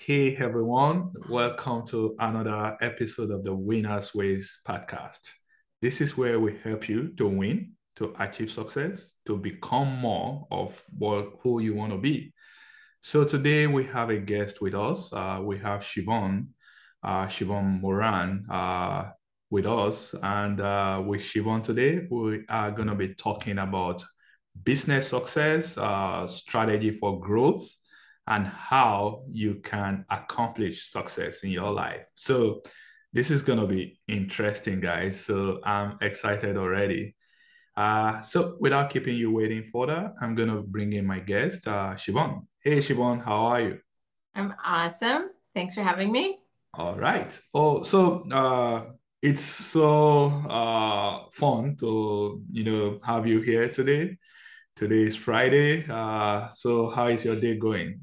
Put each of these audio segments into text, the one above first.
Hey everyone, welcome to another episode of the Winners Ways podcast. This is where we help you to win, to achieve success, to become more of who you want to be. So today we have a guest with us. We have Sheevaun Moran with us. And with Sheevaun today, we are going to be talking about business success, strategy for growth, and how you can accomplish success in your life. So this is going to be interesting, guys. So I'm excited already. So without keeping you waiting further, I'm going to bring in my guest, Sheevaun. Hey, Sheevaun, how are you? I'm awesome. Thanks for having me. All right. It's so fun to have you here today. Today is Friday. So how is your day going?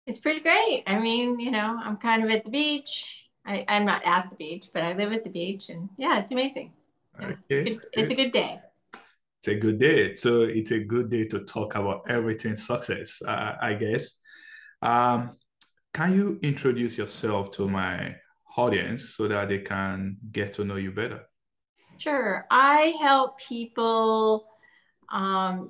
It's pretty great. I mean, I'm kind of at the beach. I'm not at the beach, but I live at the beach, and yeah, it's amazing. Yeah, it's Okay. good. It's a good day. It's a good day. So it's a good day to talk about everything success, I guess. Um, can you introduce yourself to my audience so that they can get to know you better? Sure. I help people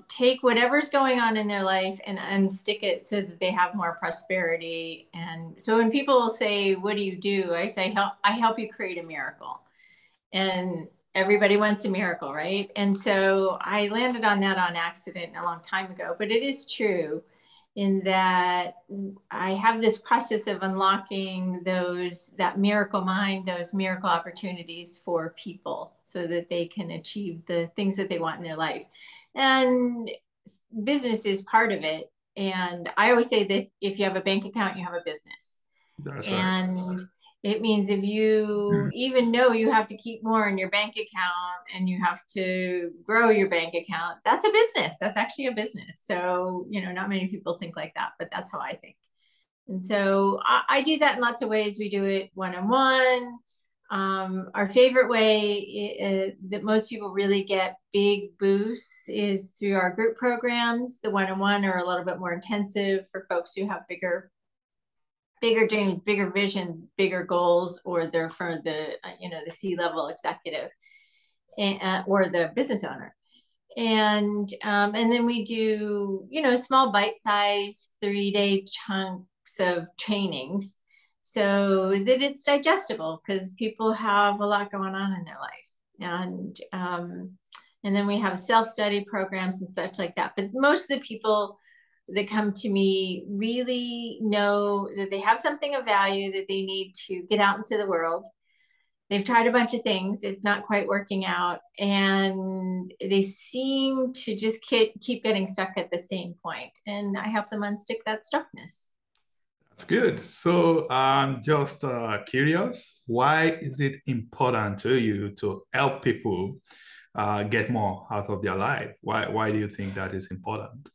take whatever's going on in their life and unstick it so that they have more prosperity. And so when people say, "What do you do?" I say, I help you create a miracle." And everybody wants a miracle, right? And so I landed on that on accident a long time ago, but it is true in that I have this process of unlocking that miracle mind, those miracle opportunities for people so that they can achieve the things that they want in their life. And business is part of it. And I always say that if you have a bank account, you have a business. That's right. And it means if you even know you have to keep more in your bank account and you have to grow your bank account, that's a business. That's actually a business. So, not many people think like that, but that's how I think. And so I do that in lots of ways. We do it one on one. Our favorite way that most people really get big boosts is through our group programs. The one on one are a little bit more intensive for folks who have bigger dreams, bigger visions, bigger goals, or they're for the C-level executive or the business owner. And then we do small bite-sized 3-day chunks of trainings so that it's digestible because people have a lot going on in their life. And then we have self-study programs and such like that. But most of the people that come to me really know that they have something of value that they need to get out into the world. They've tried a bunch of things, it's not quite working out, and they seem to just keep getting stuck at the same point. And I help them unstick that stuckness. That's good. So I'm just curious, why is it important to you to help people get more out of their life? Why do you think that is important?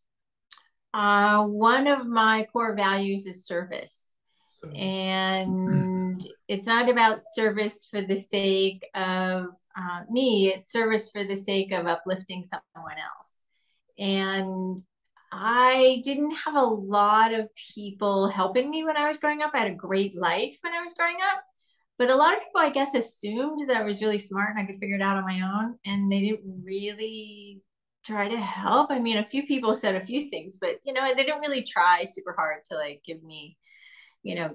One of my core values is service. So, And it's not about service for the sake of me, it's service for the sake of uplifting someone else. And I didn't have a lot of people helping me when I was growing up. I had a great life when I was growing up. But a lot of people, I guess, assumed that I was really smart and I could figure it out on my own. And they didn't really try to help. I mean, a few people said a few things, but they didn't really try super hard to like give me,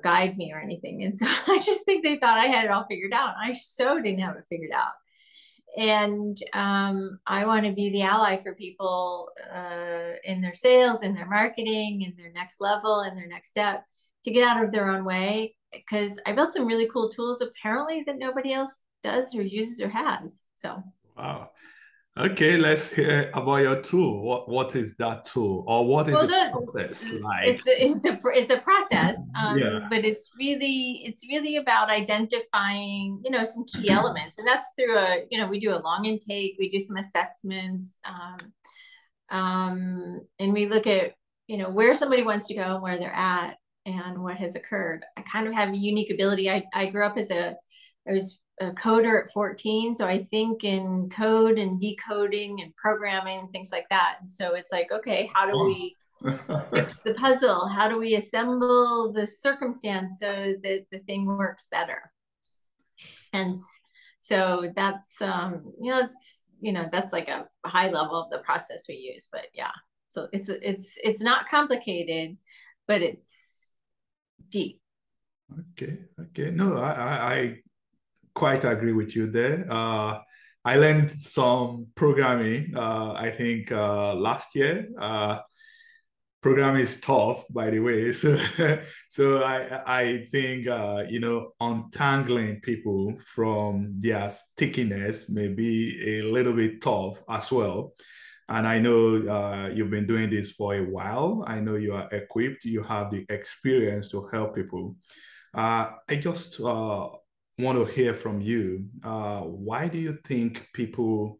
guide me or anything. And so I just think they thought I had it all figured out. I so didn't have it figured out. And I want to be the ally for people in their sales, in their marketing, in their next level, in their next step to get out of their own way. Because I built some really cool tools apparently that nobody else does or uses or has. So wow. Okay, let's hear about your tool. What is that tool, or what is well, the process like? it's a process, Yeah. but it's really about identifying some key elements, and that's through we do a long intake, we do some assessments, and we look at where somebody wants to go and where they're at and what has occurred. I kind of have a unique ability. I grew up I was a coder at 14, so I think in code and decoding and programming and things like that. And so it's like, okay, how do Oh, we fix the puzzle? How do we assemble the circumstance so that the thing works better? And so that's that's like a high level of the process we use. But yeah, so it's not complicated, but it's deep. Okay. No, I quite agree with you there. I learned some programming, I think last year. Programming is tough, by the way. So I think untangling people from their stickiness may be a little bit tough as well. And I know you've been doing this for a while. I know you are equipped. You have the experience to help people. I just want to hear from you. Why do you think people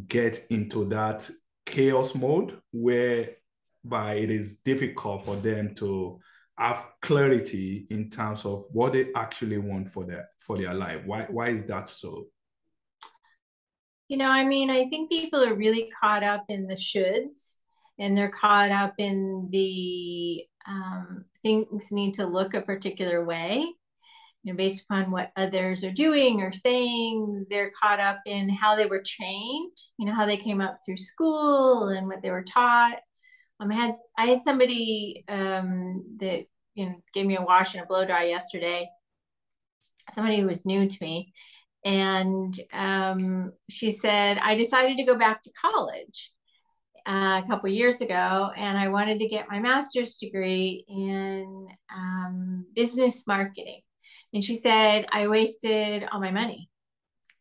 get into that chaos mode whereby it is difficult for them to have clarity in terms of what they actually want for their life? Why is that so? I think people are really caught up in the shoulds, and they're caught up in the things need to look a particular way, based upon what others are doing or saying. They're caught up in how they were trained, how they came up through school and what they were taught. I had somebody that gave me a wash and a blow dry yesterday. Somebody who was new to me, and she said, I decided to go back to college a couple years ago, and I wanted to get my master's degree in business marketing. And she said, I wasted all my money.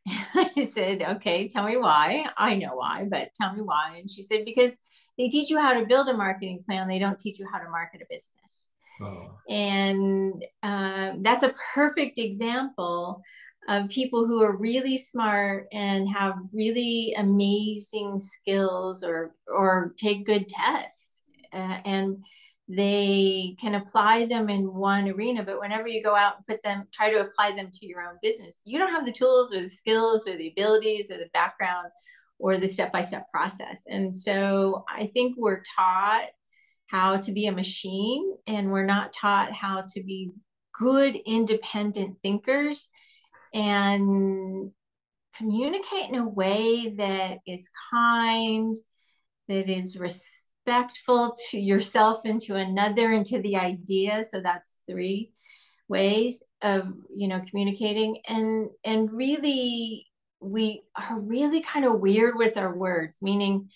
I said, okay, tell me why. I know why, but tell me why. And she said, because they teach you how to build a marketing plan. They don't teach you how to market a business. Oh. And that's a perfect example of people who are really smart and have really amazing skills or take good tests. And they can apply them in one arena, but whenever you go out and try to apply them to your own business, you don't have the tools or the skills or the abilities or the background or the step-by-step process. And so I think we're taught how to be a machine, and we're not taught how to be good independent thinkers and communicate in a way that is kind, that is respectful to yourself and to another and to the idea. So that's 3 ways of communicating. And really, we are really kind of weird with our words, meaning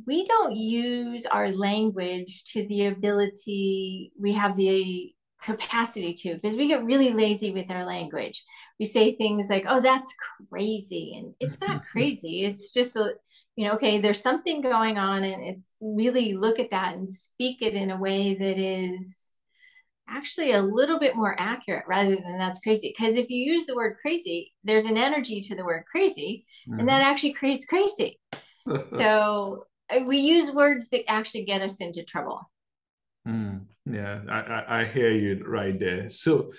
we don't use our language to the ability we have the capacity to, because we get really lazy with our language. We say things like, oh, that's crazy. And it's not crazy. It's just, okay, there's something going on, and it's really look at that and speak it in a way that is actually a little bit more accurate rather than that's crazy. Because if you use the word crazy, there's an energy to the word crazy, and that actually creates crazy. So we use words that actually get us into trouble. Yeah, I hear you right there. So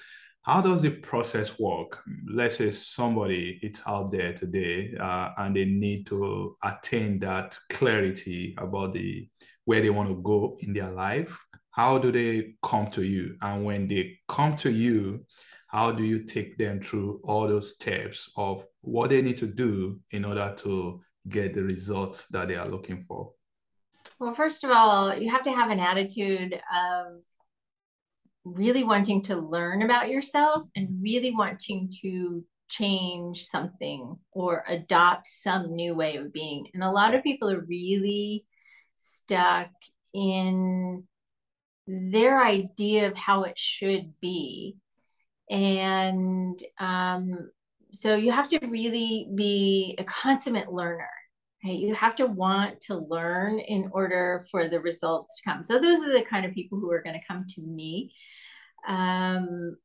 how does the process work? Let's say somebody is out there today and they need to attain that clarity about where they want to go in their life. How do they come to you? And when they come to you, how do you take them through all those steps of what they need to do in order to get the results that they are looking for? Well, first of all, you have to have an attitude of really wanting to learn about yourself and really wanting to change something or adopt some new way of being. And a lot of people are really stuck in their idea of how it should be. And so you have to really be a consummate learner. Right? You have to want to learn in order for the results to come. So those are the kind of people who are going to come to me. I'm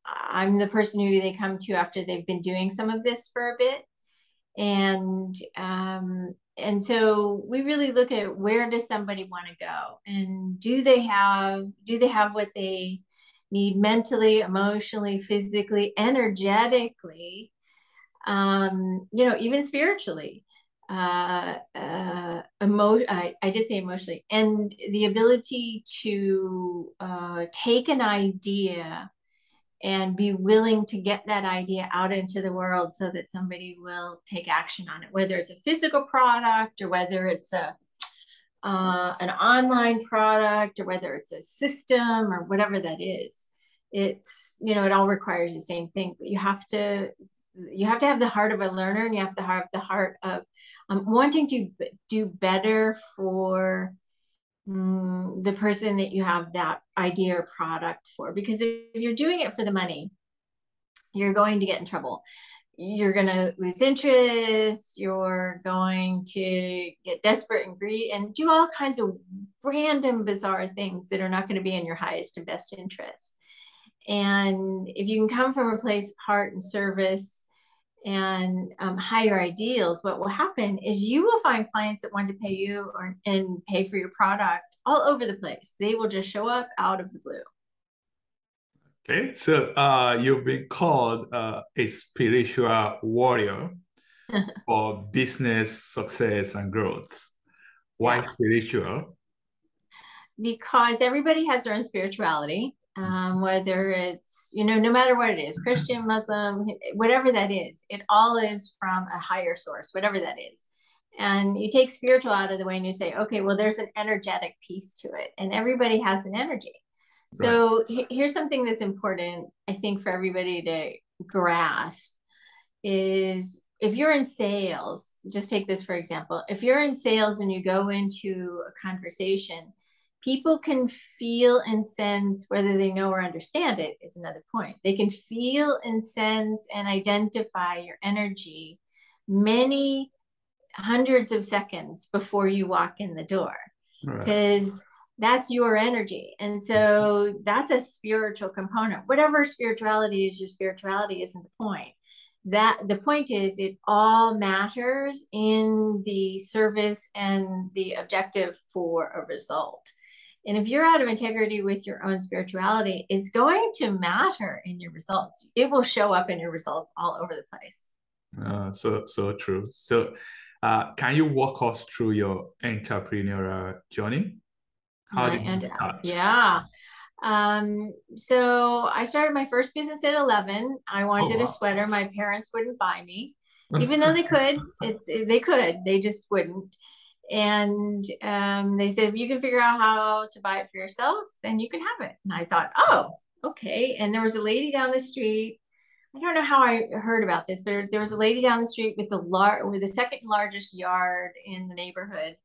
the person who they come to after they've been doing some of this for a bit. And so we really look at, where does somebody want to go? And do they have what they need mentally, emotionally, physically, energetically, even spiritually? I did say emotionally, and the ability to take an idea and be willing to get that idea out into the world so that somebody will take action on it, whether it's a physical product or whether it's an online product or whether it's a system or whatever that is. It's, it all requires the same thing, but you have to have the heart of a learner, and you have to have the heart of wanting to do better for the person that you have that idea or product for. Because if you're doing it for the money, you're going to get in trouble. You're going to lose interest. You're going to get desperate and greedy and do all kinds of random, bizarre things that are not going to be in your highest and best interest. And if you can come from a place of heart and service and higher ideals, what will happen is you will find clients that want to pay you and pay for your product all over the place. They will just show up out of the blue. Okay, so you've been called a spiritual warrior for business success and growth. Why spiritual? Because everybody has their own spirituality, whether it's, no matter what it is, Christian, Muslim, whatever that is, it all is from a higher source, whatever that is. And you take spiritual out of the way and you say, okay, well, there's an energetic piece to it, and everybody has an energy. So here's something that's important, I think, for everybody to grasp is if you're in sales, just take this for example, if you're in sales and you go into a conversation, people can feel and sense, whether they know or understand it is another point. They can feel and sense and identify your energy many hundreds of seconds before you walk in the door, because that's your energy. And so that's a spiritual component. Whatever spirituality is, your spirituality isn't the point. The point is it all matters in the service and the objective for a result. And if you're out of integrity with your own spirituality, it's going to matter in your results. It will show up in your results all over the place. So true. So can you walk us through your entrepreneurial journey? How did you start? Yeah. So I started my first business at 11. I wanted a sweater. My parents wouldn't buy me, even though they could. They just wouldn't. And they said, if you can figure out how to buy it for yourself, then you can have it. And I thought, oh, okay. And there was a lady down the street. I don't know how I heard about this, but there was a lady down the street with the second largest yard in the neighborhood.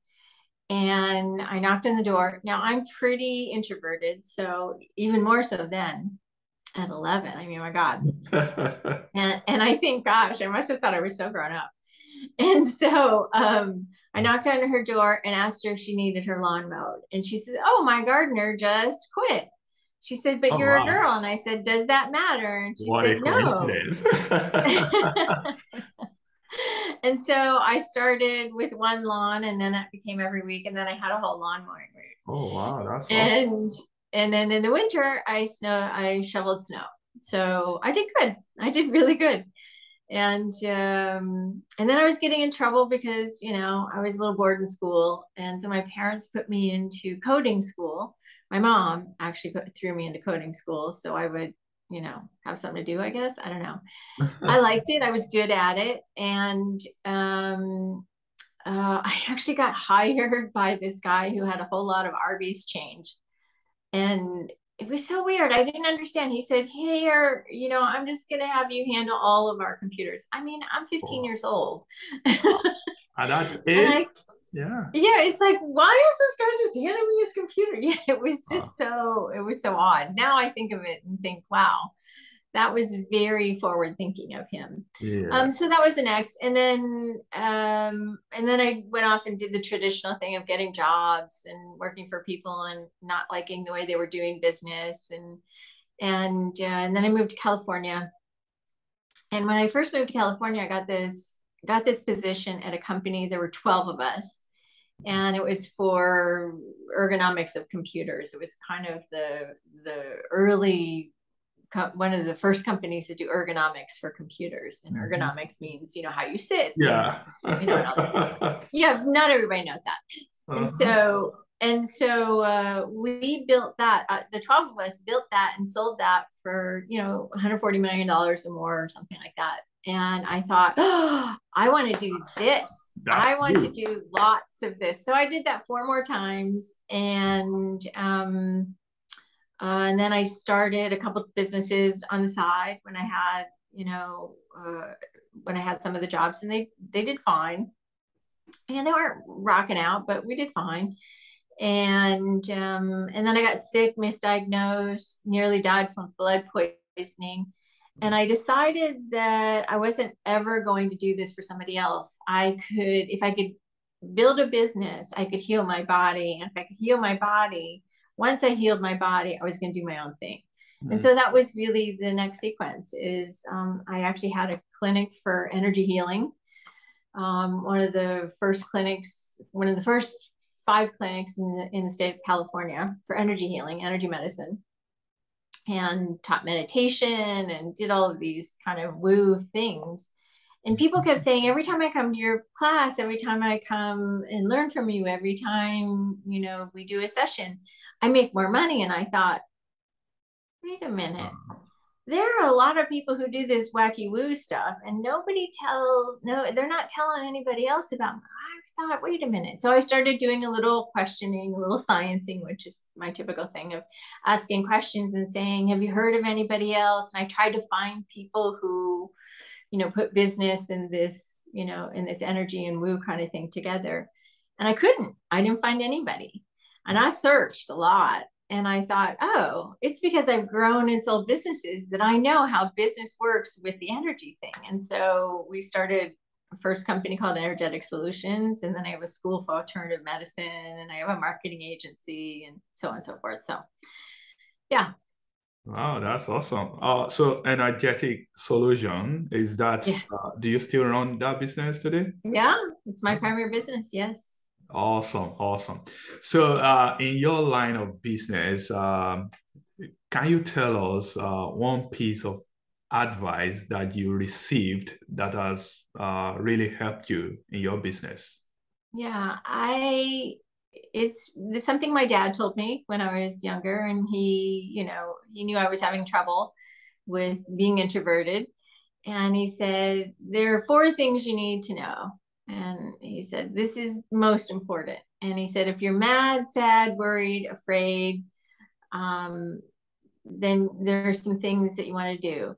And I knocked on the door. Now I'm pretty introverted, so even more so then at 11. I mean, my God. and I think, gosh, I must have thought I was so grown up. And so I knocked on her door and asked her if she needed her lawn mowed. And she said, oh, my gardener just quit. She said, but you're a girl. And I said, does that matter? And she said, no. And so I started with one lawn, and then it became every week, and then I had a whole lawn mowing route. Oh wow, that's awesome. And then in the winter I shoveled snow. So I did good. I did really good. And then I was getting in trouble because, I was a little bored in school. And so my parents put me into coding school. My mom actually threw me into coding school so I would, have something to do, I guess. I don't know. I liked it. I was good at it. And I actually got hired by this guy who had a whole lot of Arby's change. And it was so weird. I didn't understand. He said, hey, I'm just going to have you handle all of our computers. I mean, I'm 15 years old. At that age? Yeah. Yeah. It's like, why is this guy just handing me his computer? Yeah. It was just it was so odd. Now I think of it and think, wow, that was very forward thinking of him. Yeah. So that was the next. And then I went off and did the traditional thing of getting jobs and working for people and not liking the way they were doing business. And then I moved to California. And when I first moved to California, I got this position at a company. There were 12 of us. And it was for ergonomics of computers. It was kind of the early one of the first companies to do ergonomics for computers, and ergonomics means, you know, how you sit. Yeah. And, you know, and all that stuff. Yeah, not everybody knows that. We built that. The 12 of us built that and sold that for, you know, $140 million or more or something like that. And I thought, oh, I want to do this. I want to do lots of this. So I did that 4 more times. And then I started a couple of businesses on the side when I had, you know, when I had some of the jobs, and they did fine. And they weren't rocking out, but we did fine. And then I got sick, misdiagnosed, nearly died from blood poisoning. And I decided that I wasn't ever going to do this for somebody else. If I could build a business, I could heal my body. And if I could heal my body, once I healed my body, I was going to do my own thing. And so that was really the next sequence is I actually had a clinic for energy healing. One of the first 5 clinics in the state of California for energy healing, energy medicine, and taught meditation and did all of these kind of woo things. And people kept saying, every time I come to your class, every time I come and learn from you, every time, you know, we do a session, I make more money. And I thought, wait a minute. There are a lot of people who do this wacky woo stuff, and they're not telling anybody else about them. I thought, wait a minute. So I started doing a little questioning, a little sciencing, which is my typical thing of asking questions and saying, have you heard of anybody else? And I tried to find people who, you know, put business in this, you know, in this energy and woo kind of thing together. And I didn't find anybody. And I searched a lot. And I thought, oh, it's because I've grown and sold businesses that I know how business works with the energy thing. And so we started a first company called Energetic Solutions. And then I have a school for alternative medicine, and I have a marketing agency, and so on and so forth. So, yeah. Wow, that's awesome. So Energetic Solution, is that, do you still run that business today? Yeah, it's my primary business. Yes. Awesome. So in your line of business, can you tell us one piece of advice that you received that has really helped you in your business? Yeah, it's something my dad told me when I was younger, and he knew I was having trouble with being introverted. And he said, there are 4 things you need to know. And he said, this is most important. And he said, if you're mad, sad, worried, afraid, then there's some things that you want to do.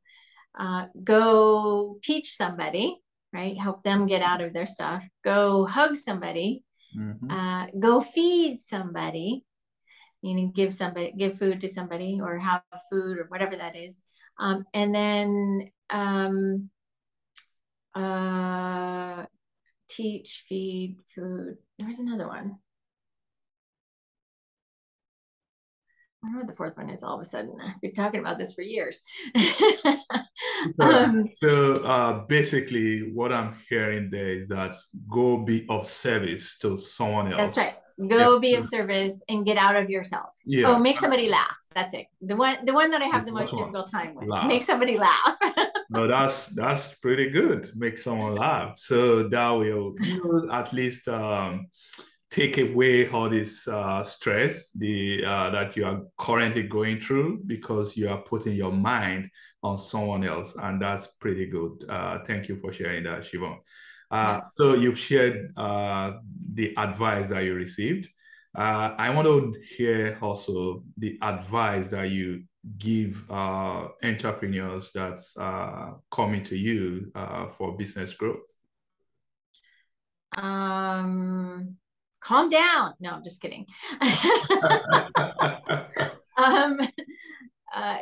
Go teach somebody, right? Help them get out of their stuff. Go hug somebody. Go feed somebody. You know, give food to somebody, or have food, or whatever that is. And then teach, feed, food. There's another one. I don't know what the 4th one is. All of a sudden, I've been talking about this for years. So basically, what I'm hearing there is that go be of service to someone else. That's right. Go be of service and get out of yourself. Yeah. Oh, make somebody laugh. That's it. The one that I have the most difficult time with. Laugh. Make somebody laugh. No, that's pretty good. Make someone laugh. So that will, at least take away all this stress that you are currently going through, because you are putting your mind on someone else, and that's pretty good. Thank you for sharing that, Sheevaun. So you've shared the advice that you received. I want to hear also the advice that you give entrepreneurs that's coming to you for business growth. Calm down. No, I'm just kidding.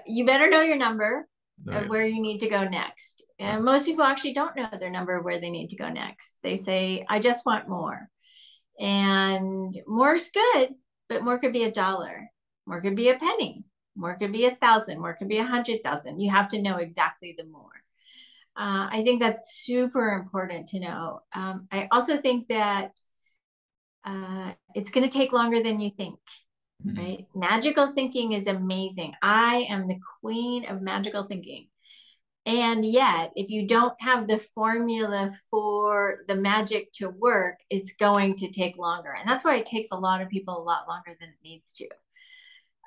You better know your number of where you need to go next. And most people actually don't know their number of where they need to go next. They say, I just want more. And more's good, but more could be $1. More could be a penny. More could be 1,000. More could be 100,000. You have to know exactly the more. I think that's super important to know. I also think that it's going to take longer than you think. right? Magical thinking is amazing. I am the queen of magical thinking. And yet, if you don't have the formula for the magic to work, it's going to take longer. And that's why it takes a lot of people a lot longer than it needs to.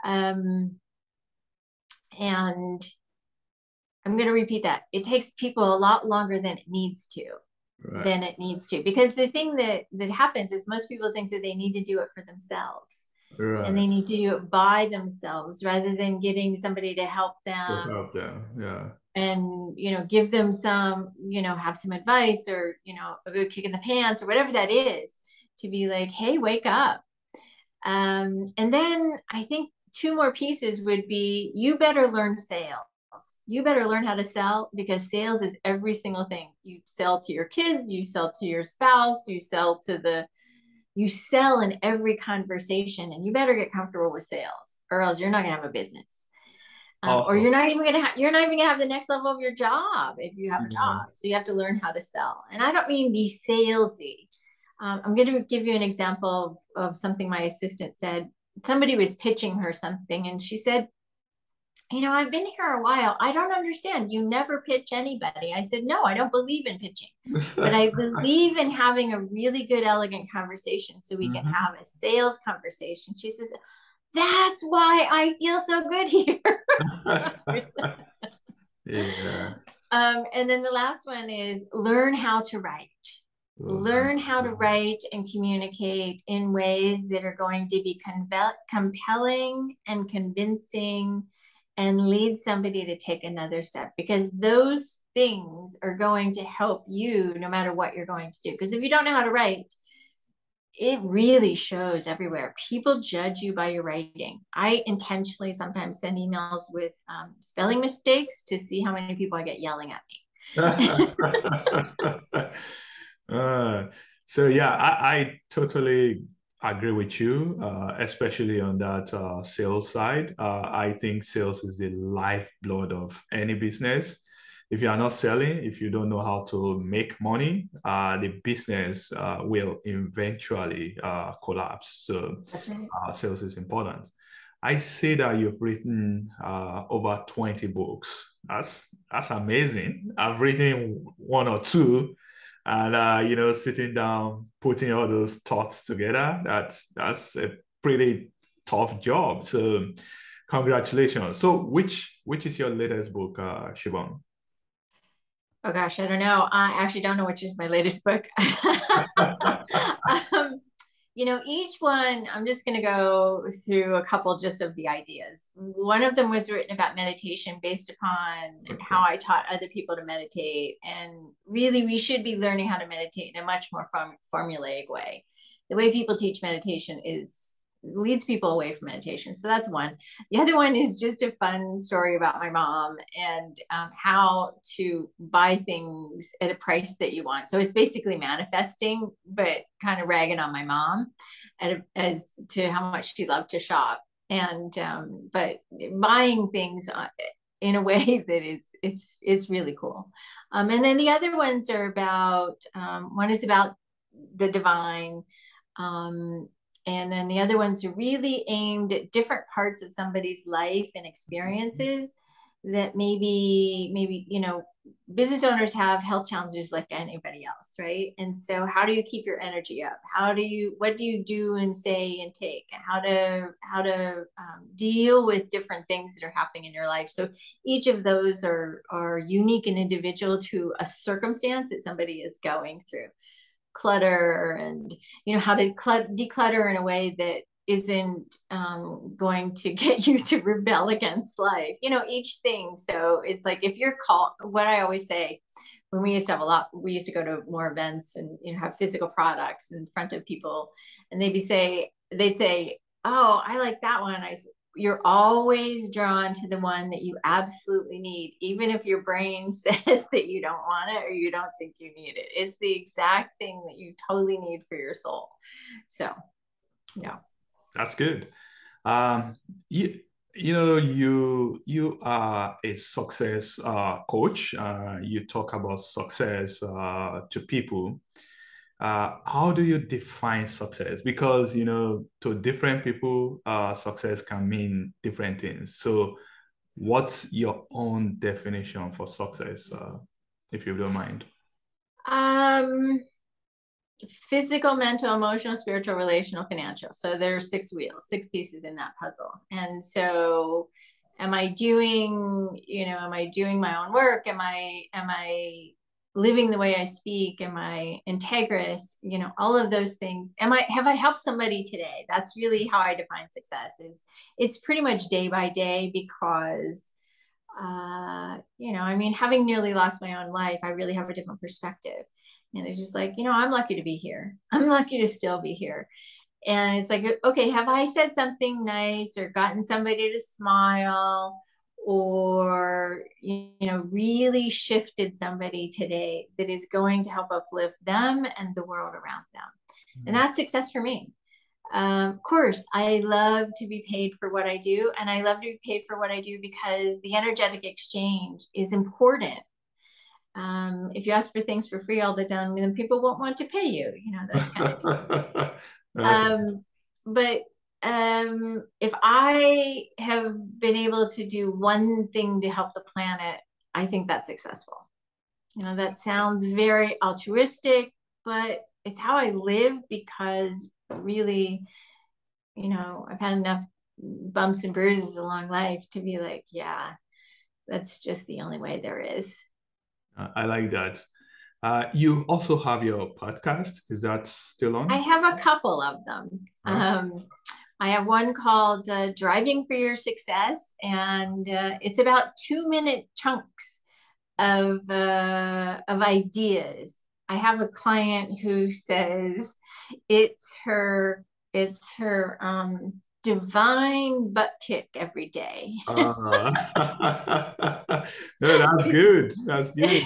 And I'm going to repeat that. It takes people a lot longer than it needs to. Right. Because the thing that happens is most people think that they need to do it for themselves. Right. And they need to do it by themselves rather than getting somebody to help them. Yeah. And, give them some, have some advice or, a good kick in the pants or whatever that is, to be like, hey, wake up. And then I think 2 more pieces would be, you better learn sales. You better learn how to sell, because sales is every single thing. You sell to your kids, you sell to your spouse, you sell in every conversation, and you better get comfortable with sales, or else you're not going to have a business. Or you're not even gonna have the next level of your job if you have a job. So you have to learn how to sell. And I don't mean be salesy. I'm going to give you an example of something my assistant said. Somebody was pitching her something, and she said, I've been here a while. I don't understand. You never pitch anybody. I said, no, I don't believe in pitching, but I believe in having a really good, elegant conversation so we can have a sales conversation. She says, that's why I feel so good here. Yeah. And then the last one is learn how to write. Learn how to write and communicate in ways that are going to be compelling and convincing and lead somebody to take another step, because those things are going to help you no matter what you're going to do. Because if you don't know how to write, it really shows everywhere. People judge you by your writing. I intentionally sometimes send emails with spelling mistakes to see how many people I get yelling at me. So yeah, I totally agree with you, especially on that sales side. I think sales is the lifeblood of any business. If you are not selling, if you don't know how to make money, the business will eventually collapse. So that's right. Sales is important. I see that you've written over 20 books. That's amazing. I've written 1 or 2, and sitting down, putting all those thoughts together, that's a pretty tough job. So congratulations. So which is your latest book, Sheevaun? Oh gosh, I don't know. I actually don't know which is my latest book. Each one, I'm just going to go through a couple just of the ideas. One of them was written about meditation based upon how I taught other people to meditate. And really, we should be learning how to meditate in a much more formulaic way. The way people teach meditation leads people away from meditation. So that's one. The other one is just a fun story about my mom and how to buy things at a price that you want. So it's basically manifesting, but kind of ragging on my mom as to how much she loved to shop. And but buying things in a way that it's really cool. And then the other ones are about one is about the divine. And then the other ones are really aimed at different parts of somebody's life and experiences that maybe, business owners have health challenges like anybody else, right? And so how do you keep your energy up? What do you do and say and take? How to deal with different things that are happening in your life. So each of those are unique and individual to a circumstance that somebody is going through. Clutter and how to declutter in a way that isn't going to get you to rebel against life, each thing. So it's like, if you're called, what I always say, when we used to go to more events and have physical products in front of people, and they'd say, oh, I like that one. You're always drawn to the one that you absolutely need, even if your brain says that you don't want it or you don't think you need it. It's the exact thing that you totally need for your soul. So, yeah. That's good. You are a success coach. You talk about success to people. how do you define success? Because, to different people, success can mean different things. So what's your own definition for success, if you don't mind? Physical, mental, emotional, spiritual, relational, financial. So there are 6 wheels, 6 pieces in that puzzle. And so am I doing my own work? Am I living the way I speak? Am I integrous? All of those things. Have I helped somebody today? That's really how I define success. It's pretty much day by day, because having nearly lost my own life, I really have a different perspective. And it's just like, I'm lucky to be here. I'm lucky to still be here. And it's like, okay, have I said something nice or gotten somebody to smile, or, really shifted somebody today that is going to help uplift them and the world around them? Mm-hmm. And that's success for me. Of course, I love to be paid for what I do. And I love to be paid for what I do because the energetic exchange is important. If you ask for things for free all the time, then people won't want to pay you. That's kind of but if I have been able to do one thing to help the planet, I think that's successful. That sounds very altruistic, but it's how I live, because really, I've had enough bumps and bruises along life to be like, yeah, that's just the only way there is. I like that. You also have your podcast. Is that still on? I have a couple of them. Right. I have one called Driving for Your Success, and it's about 2-minute chunks of ideas. I have a client who says it's her divine butt kick every day. No, that's good. That's good.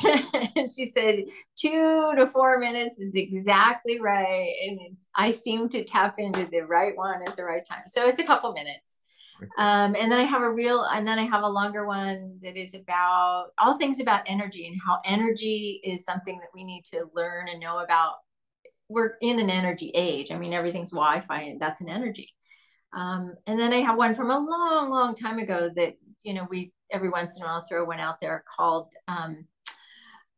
She said 2 to 4 minutes is exactly right, and I seem to tap into the right one at the right time. So it's a couple minutes. And then I have a longer one that is about all things about energy, and how energy is something that we need to learn and know about. We're in an energy age. I mean, everything's Wi-Fi, and that's an energy. And then I have one from a long, long time ago that, we every once in a while throw one out there called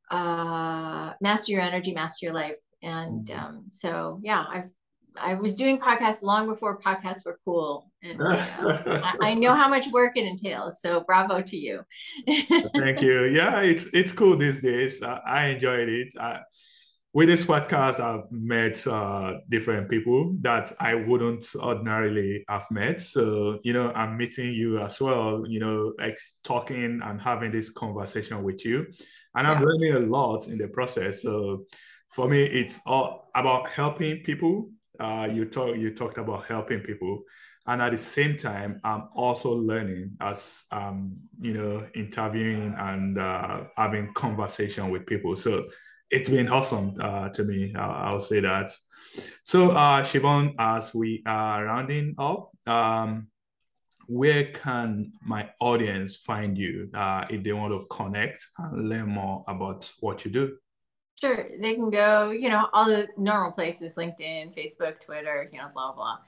Master Your Energy, Master Your Life. And so, yeah, I was doing podcasts long before podcasts were cool. And I know how much work it entails. So bravo to you. Thank you. Yeah, it's cool these days. I enjoyed it. With this podcast, I've met different people that I wouldn't ordinarily have met. So, I'm meeting you as well, talking and having this conversation with you. And I'm learning a lot in the process. So for me, it's all about helping people. You talked about helping people. And at the same time, I'm also learning as, interviewing and having conversation with people. So it's been awesome to me. I'll say that. So, Sheevaun, as we are rounding up, where can my audience find you if they want to connect and learn more about what you do? Sure. They can go, all the normal places: LinkedIn, Facebook, Twitter, blah, blah.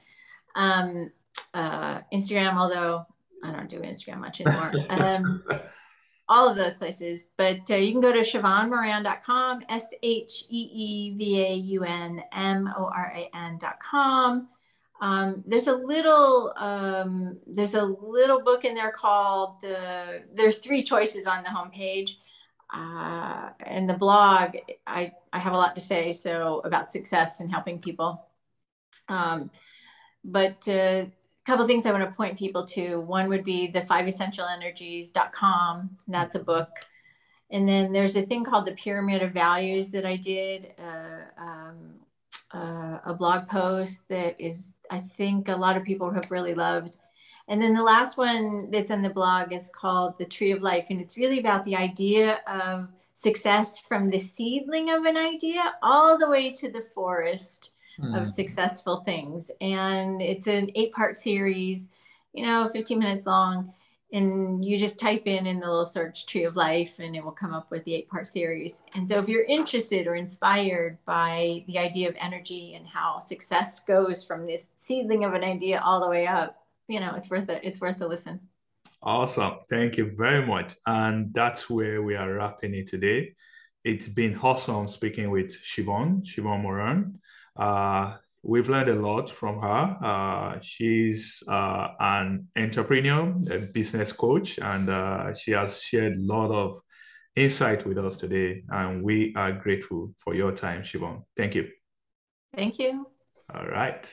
Instagram, although I don't do Instagram much anymore. All of those places, but you can go to SheevaunMoran.com, SheevaunMoran.com. There's a little book in there called, there's 3 choices on the homepage. And the blog, I have a lot to say, so about success and helping people. But a couple of things I want to point people to. One would be the 5essentialenergies.com. That's a book. And then there's a thing called the Pyramid of Values that I did, a blog post that is, I think, a lot of people have really loved. And then the last one that's in the blog is called The Tree of Life. And it's really about the idea of success from the seedling of an idea all the way to the forest of successful things. And it's an 8-part series, 15 minutes long. And you just type in the little search Tree of Life, and it will come up with the 8-part series. And so if you're interested or inspired by the idea of energy and how success goes from this seedling of an idea all the way up, it's worth it. It's worth a listen. Awesome. Thank you very much. And that's where we are wrapping it today. It's been awesome speaking with Sheevaun Moran. We've learned a lot from her. She's an entrepreneur, a business coach, and she has shared a lot of insight with us today. And we are grateful for your time, Sheevaun. Thank you. Thank you. All right.